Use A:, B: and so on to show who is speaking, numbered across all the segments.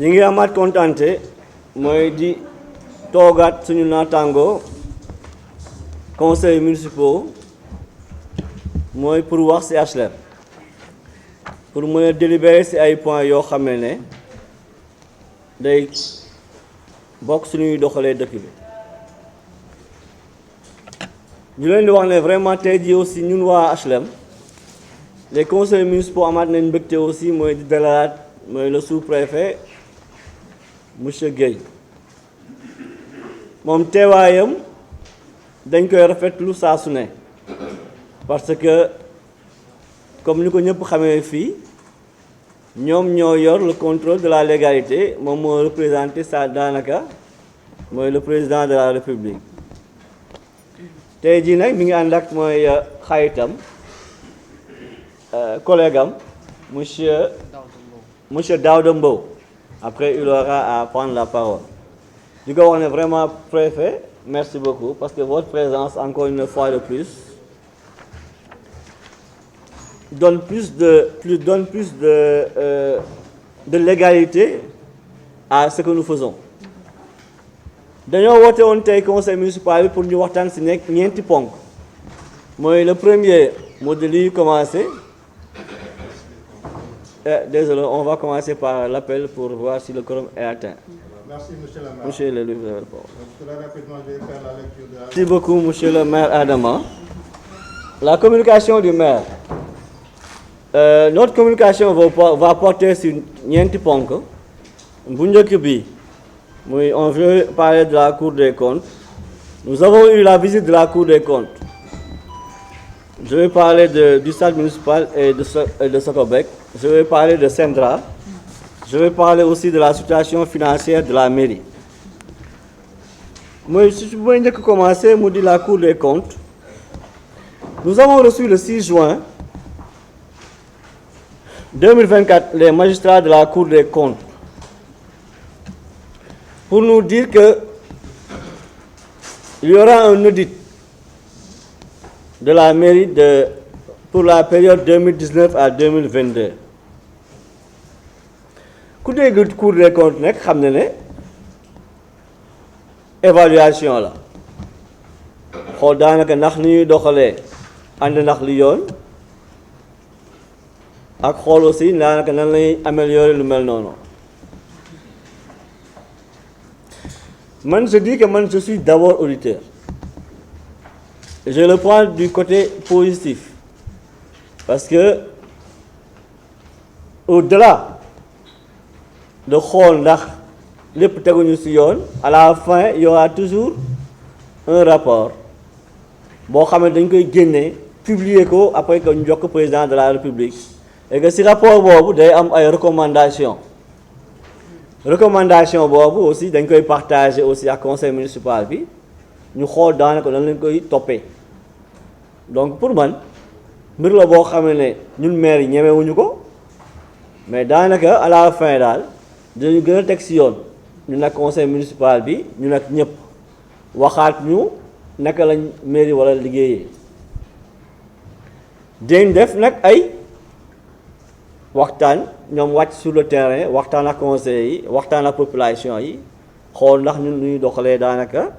A: ñi ngi amaat kontante mooy di toogaat suñu naataango conseils municipaux mooy pour wax ci HLM pour mën a délibérer ci ay points yoo xam ne day bokk suñuy doxalee dëkk bi ñu leen di wax ne vraiment tey jii aussi ñun waa HLM les conseils municipaux amaat nañ mbégte aussi mooy di dalalaat mooy le sous-préfet monsieur Guèye moom teewaayam dañ koy rafetlu saa su ne parce que comme ni ko ñëpp xamee fii ñoom ñoo yor le contrôle de la légalité moom moo représenté ça daanaka mooy le président de la république tey jii nag mi ngi ànd ak mooy xaritam collègue am monsieur Daouda Mbow après il aura à prendre la parole di ko wax ne vraiment préfet merci beaucoup parce que votre présence encore une fois de plus donne plus de légalité à ce que nous faisons dañoo woote woon tey conseil municipal bi pour ñu waxtaan ci nekk ñeenti ponk mooy le premier moo di li commencé désolé on va commencer par l'appel pour voir si le quorum est atteint.
B: Merci monsieur le maire.
A: Monsieur le maire, vous avez la parole.
B: Très rapidement, je vais faire la lecture de la...
A: Merci beaucoup monsieur le maire Adama. La communication du maire. Notre communication va porter sur ñeenti ponk bu njëkk bi muy on veut parler de la Cour des comptes. Nous avons eu la visite de la Cour des comptes. Je vais parler du stade municipal et de Sokobek. Je vais parler de Sendra. Je vais parler aussi de la situation financière de la mairie. Moi, si je veux commencer, je dis la Cour des comptes. Nous avons reçu le 6 juin 2024 les magistrats de la Cour des comptes pour nous dire que il y aura un audit de la mairie pour la période 2019 à 2022. ku dégg Cour des comptes nag xam ne évaluation la xool daanaka ndax ni ñuy doxalee ànd ndax li yoon ak xool aussi daanaka nan lañuy améliorer lu mel noonu. Man je dis que man je suis d'abord auditeur. Je le prends du côté positif parce que au-delà de xool ndax lépp teguñu ci yoon à la fin il y aura toujours un rapport boo xam ne dañ koy génne publier ko après que ñu jox ko président de la république et que ci rapport boobu day am ay recommandation boobu aussi dañ koy partager aussi ak conseil municipal bi ñu xool daanaka nan lañ koy toppee. Donc pour man mbir la boo xam ne ñun maire yi ñemewuñu ko mais daanaka à la fin daal dañu gën a teg ci yoon ñu nag conseil municipal bi ñu nag ñëpp waxaat ñu naka lañ mairie wala liggéeyee dañ def nag ay waxtaan ñoom wàcc sur le terrain waxtaan ak conseil yi waxtaan ak population yi xool ndax ñun ñuy doxalee daanaka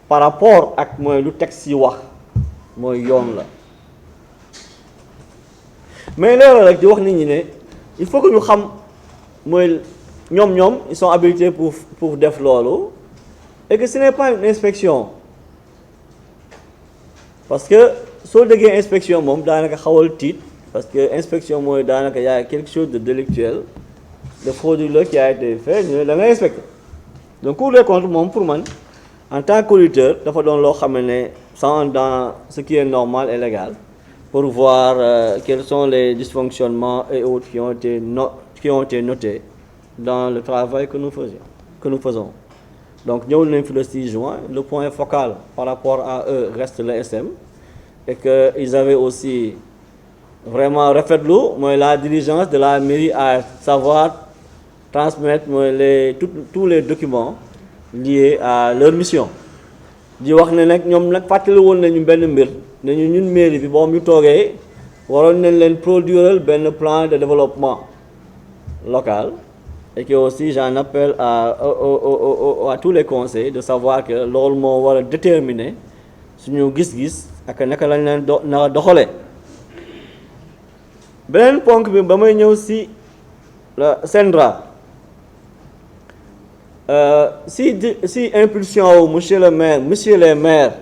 A: par rapport ak mooy lu teg ci wax mooy yoon la mais leeral rek di wax nit ñi ne il faut que ñu xam mooy ñoom ils sont habilités pour def loolu et que ce n'est pas une inspection parce que soo déggee inspection moom daanaka xawal tiit parce que inspection mooy daanaka y a quelque chose de délictuel de frauduleux qui a été fait ñu ne da ngay inspecter donc Cour des comptes moom pour man en tant qu'auditeur dafa doon loo xam ne sans dans ce qui est normal et légal pour voir quels sont les dysfonctionnements et autres qui ont été notés dans le travail que nous faisons. Donc ñëw nañ fi le 6 juin le point focal par rapport à eux reste le SM et que ils avaient aussi vraiment rafetlu mooy la diligence de la mairie à savoir transmettre mooy tous les documents liés à leur mission. di wax ne nag ñoom nag fàttali woon nañu benn mbir nañu ñun mairie bi boo ñu toogee waroon nañ leen produire benn plan de développement local et que aussi j'en appelle à tous les conseils de savoir que loolu moo war a déterminer suñu gis-gis ak naka lañ leen na doxalee beneen ponk bi ba may ñëw si la Sendra si impulsion wu monsieur les maires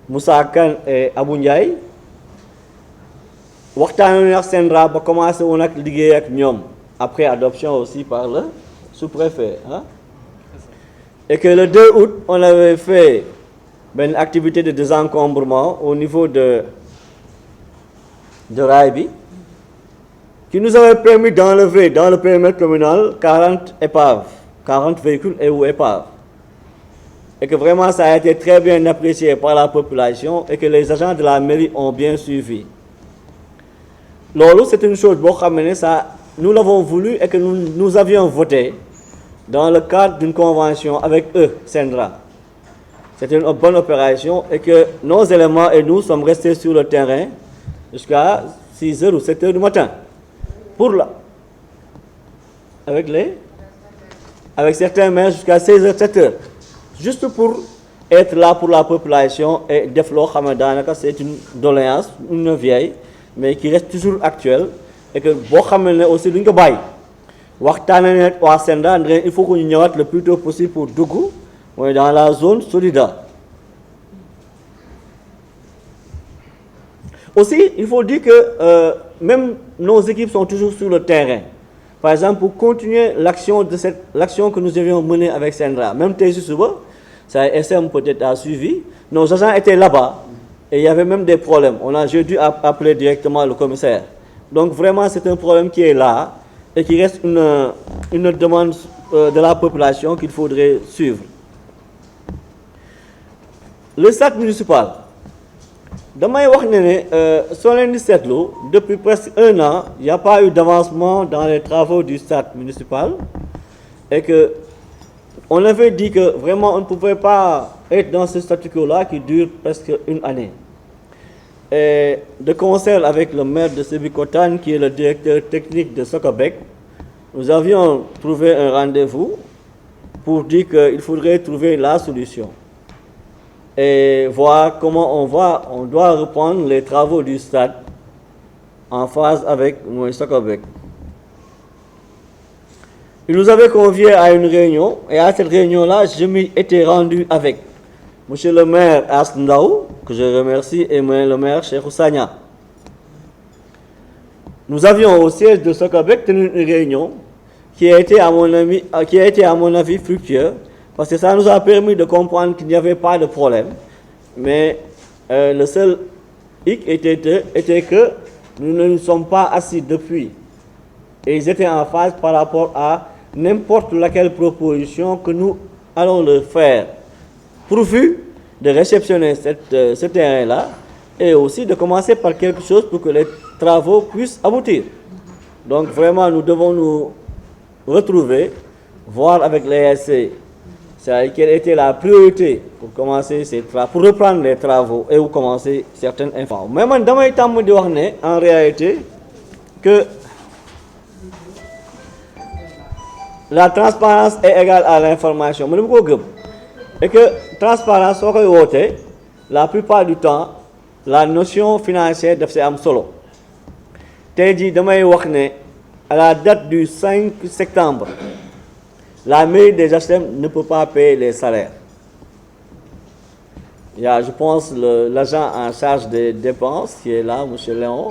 A: Moussa Kane et Abou Ndiaye waxtaan nañu ak Sendra ba commencé woon ak liggéey ak ñoom après adoption aussi par le sous-préfet hein? Et que le 2 août on avait fait une activité de désencombrement au niveau de rail bi qui nous avait permis d'enlever dans le périmètre communal 40 épaves 40 véhicules et ou épaves et que vraiment ça a été très bien apprécié par la population et que les agents de la mairie ont bien suivi. Loolu c'est une chose boo xam ne ça nous l'avons voulu et que nous avions voté dans le cadre d'une convention avec eux, Sendra. C'était une bonne opération et que nos éléments et nous sommes restés sur le terrain jusqu'à 6h ou 7h du matin pour là avec certains maires jusqu'à 16h 7h juste pour être là pour la population et def loo xam ne daanaka c'est une doléance une vieille mais qui reste toujours actuelle et que boo xam ne aussi duñ ko bàyyi waxtaanee ne waa Sendra il faut que ñu ñëwaat le plus tôt possible pour dugg mooy dans la zone solidaire. Aussi il faut dire que même nos équipes sont toujours sur le terrain. Par exemple pour continuer l'action que nous avions menée avec Sendra même tey si suba ça SM peut-être a suivi nos agents étaient là-bas et il y avait même des problèmes j'ai dû appeler directement le commissaire. Donc vraiment c'est un problème qui est là et qui reste une demande de la population qu'il faudrait suivre. Le stade municipal damay wax ne soo leen di seetlu depuis presque 1 an il n'y a pas eu d'avancement dans les travaux du stade municipal et que on avait dit que vraiment on ne pouvait pas être dans ce statu quo-là qui dure presque 1 année. Et de concert avec le maire de Sébikotane qui est le directeur technique de Sokobek, nous avions trouvé un rendez-vous pour dire qu'il faudrait trouver la solution et voir comment on doit reprendre les travaux du stade en phase avec Sokobek. Il nous avait conviés à une réunion et à cette réunion-là, je m'y étais rendu avec monsieur le maire As Ndaw, que je remercie, et le maire Cheikh Oussagna. Nous avions au siège de Sokobek tenu une réunion qui a été à mon avis fructueuse parce que ça nous a permis de comprendre qu'il n'y avait pas de problème. Mais le seul hic était que nous ne nous sommes pas assis depuis. Et ils étaient en phase par rapport à n'importe laquelle proposition que nous allons leur faire, pourvu de réceptionner ce terrain-là et aussi de commencer par quelque chose pour que les travaux puissent aboutir. Donc vraiment, nous devons nous retrouver, voir avec l'ASC quelle était la priorité pour commencer pour reprendre les travaux et où commencer certaines informations. Mais man damay tàmm di wax ne en réalité que la transparence est égale à l'information. Mais dama ko gëm et que transparence soo koy wootee la plupart du temps la notion financière daf see am solo. Tey jii damay wax ne à la date du 5 septembre la mairie des HLM ne peut pas payer les salaires. Il y a, je pense, l'agent en charge des dépenses qui est là, M. Léon,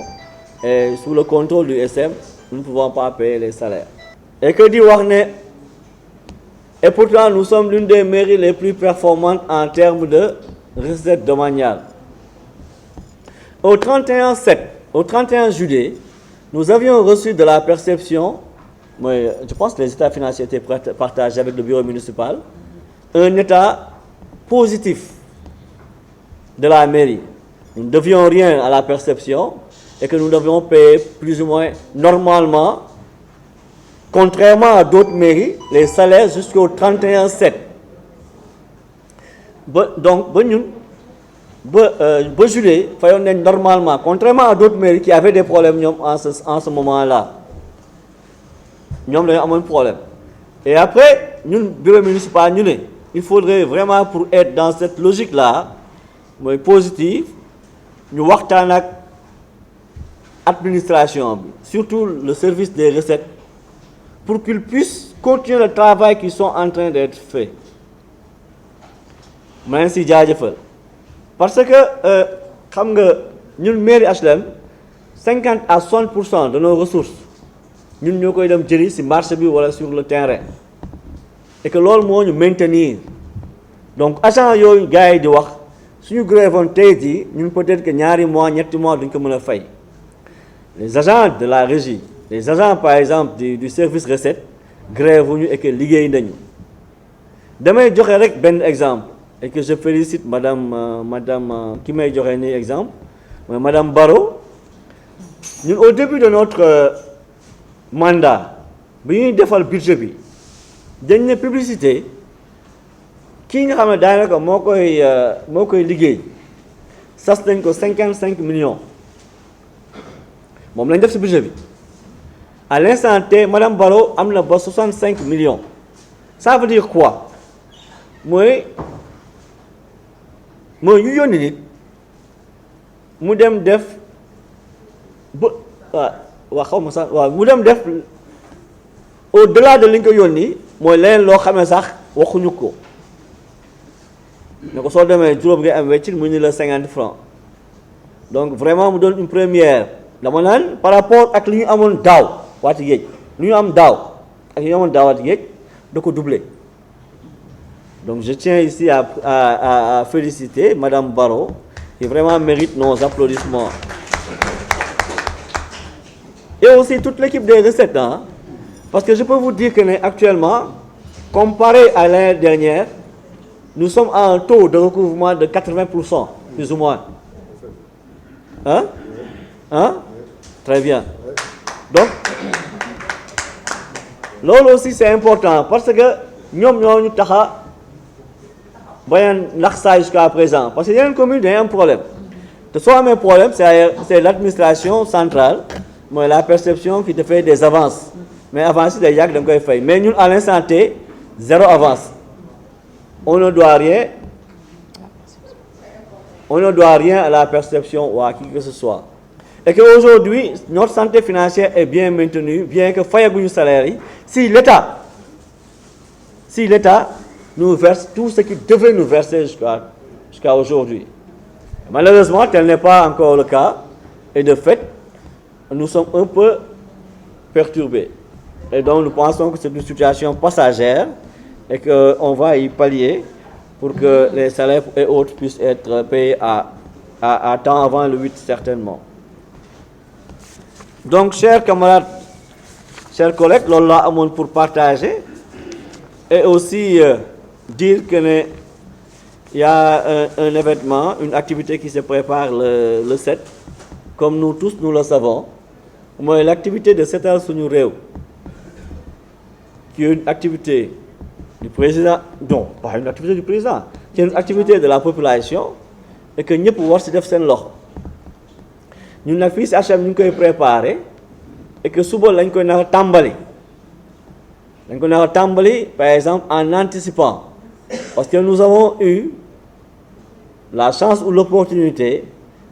A: et sous le contrôle du SM, nous ne pouvons pas payer les salaires. Et que dit Warner? Et pourtant, nous sommes l'une des mairies les plus performantes en termes de recettes domaniales. Au 31 juillet, nous avions reçu de la perception, je pense que les états financiers étaient partagés avec le bureau municipal, un état positif de la mairie. Nous ne devions rien à la perception et que nous devions payer plus ou moins normalement, contrairement à d'autres mairies, les salaires jusqu'au 31/7. Donc, juillet, normalement, contrairement à d'autres mairies qui avaient des problèmes en ce moment-là. ñoom dañoo amoon problème et après ñun bureau municipal ñu ne il faudrait vraiment pour être dans cette logique là mooy positive ñu waxtaan ak administration bi surtout le service des recettes pour qu'ils puissent continuer le travail qui sont en train d'être fait ma leen si jaajëfal parce que xam nga ñun mairie HLM 50 à 60% de nos ressources ñun ñoo koy dem jëli ci marché bi wala sur le terrain et que loolu moo ñu maintenir donc agent yooyu gars yi di wax suñu grévoon tey jii ñun peut-être que ñaari mois ñetti mois duñ ko mën a fay les agents de la régie les agents par exemple du service recette grève wuñu et que liggéey nañu damay joxe rek benn exemple et que je félicite madame ki may joxe ni exemple mooy madame Baro ñun au début de notre mandat bi ñuy defal budget bi dañ ne publicité kii nga xam ne daanaka moo koy liggéey sas nañ ko 55 millions moom lañ def ci budget bi à l'instant T madame Baro am na ba 65 millions ça veut dire quoi mooy ñu yónni nit mu dem def ba waa xaw ma sax waaw mu dem def au-delà de li ñu ko yónni mooy leneen loo xam ne sax waxuñu ko ne ko soo demee juróom ngay am weccit mu ni la 50 francs donc vraiment mu doon une première dama naan par rapport ak li ñu amoon daaw waati géej li ñu am daaw ak li ñu amoon daaw waati géej da ko doubler donc je tiens ici à féliciter madame Baro qui vraiment mérite nos applaudissements et aussi toute l'équipe des recettes parce que je peux vous dire que actuellement comparé à l'année dernière nous sommes à un taux de recouvrement de 80% plus ou moins très bien donc loolu aussi c'est important parce que ñoom ñoo ñu taxa bañ ndax saa jusqu'à présent parce que yeneen commune dañuy am problème te soo amee problème c'est l'administration centrale mooy la perception qui te fait des avances mais avance yi day yàgg da nga koy fay mais ñun à l'instant T zéro avance on ne doit rien à la perception ou à qui que ce soit et que aujourd'hui notre santé financière est bien maintenue bien que fayaguñu salaire yi si l'État nous verse tout ce qu'il devait nous verser jusqu'à aujourd'hui malheureusement tel n'est pas encore le cas et de fait nous sommes un peu perturbés et donc nous pensons que c'est une situation passagère et qu'on va y pallier pour que les salaires et autres puissent être payés à temps avant le 8 certainement. Donc chers camarades, chers collègues, loolu laa amoon pour partager et aussi dire que il y a un événement, une activité qui se prépare le 7 comme nous tous nous le savons mooy l'activité de Setal Suñu Réew qui est une activité du président non pas une activité du président qui est une activité de la population et que ñëpp war ci def seen loxo ñun nag fii ci HLM ñu ngi koy préparer et que suba lañ koy nar a tàmbali par exemple en anticipant parce que nous avons eu la chance ou l'opportunité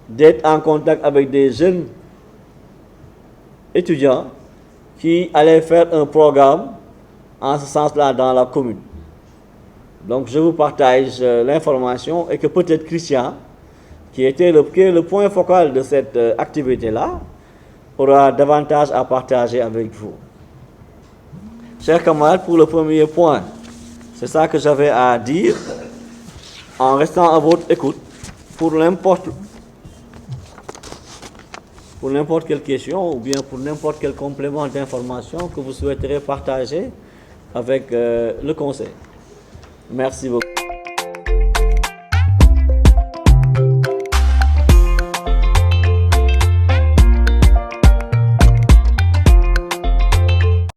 A: d'être en contact avec des jeunes étudiants qui allaient faire un programme en ce sens-là dans la commune. Donc je vous partage l'information et que peut-être Christian, qui est le point focal de cette activité-là, aura davantage à partager avec vous. Chers camarades, pour le premier point, c'est ça que j'avais à dire en restant à votre écoute pour n'importe quelle question ou bien pour n'importe quel complément d'information que vous souhaiterez partager avec le conseil. Merci beaucoup.